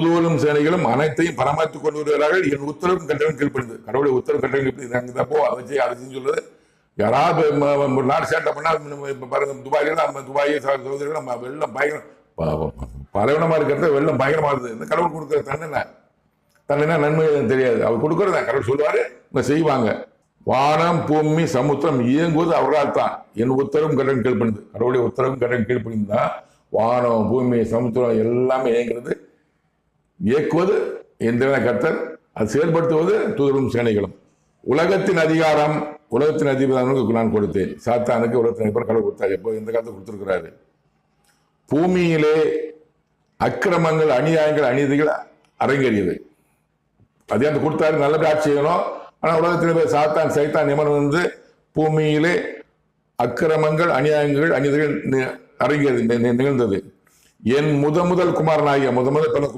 தூதுவரும் சேனைகளும் அனைத்தையும் பராமரித்துக் கொண்டு வருகிறார்கள். என் உத்தரவும் கட்டணம் கீழ்ப்படுது. கடவுளுடைய உத்தரவு கட்டணம் போ அதை செய்ய அதை சொல்றது. யாராவது ஒரு நாடு சேட்டை பண்ணா பாருங்க, துபாய் சகோதரிகள் நம்ம வெள்ளம் பயங்கரம் பலவீனமா இருக்கிறத வெள்ளம் பயங்கரமா இருக்குது. இந்த கடவுள் கொடுக்குற தன்னை நன்மை தெரியாது. அவர் கொடுக்கறத கடவுள் சொல்லுவாரு, செய்வாங்க. வானம் பூமி சமுத்திரம் இயங்குவது அவர்களால் தான். என் உத்தரவும் கட்டணம் கீழ்ப்படுது. கடவுளுடைய உத்தரவும் கட்டணம் கீழ்ப்படிந்தான் வானம் பூமி சமுத்திரம் எல்லாமே இயங்குறது. இயக்குவது எந்திரன கர்த்தர், அது செயல்படுத்துவது தூதரும் சேனைகளும். உலகத்தின் அதிகாரம் உலகத்தின் அதிபர்களுக்கு நான் கொடுத்தேன். சாத்தானுக்கு உலகத்தின் அதிபர் கடவுள் கொடுத்தாரு. எப்போ இந்த காலத்தை கொடுத்திருக்கிறாரு. பூமியிலே அக்கிரமங்கள் அநியாயங்கள் அநீதிகள் அரங்கேறியது. அதே அந்த கொடுத்தாரு, நல்ல ஆட்சி செய்யணும். ஆனா உலகத்தின் சாத்தான் சைத்தான் எமன் வந்து பூமியிலே அக்கிரமங்கள் அநியாயங்கள் அநீதிகள் அரங்கேறி நிகழ்ந்தது. என் முதல் குமாரனாகிய முதல்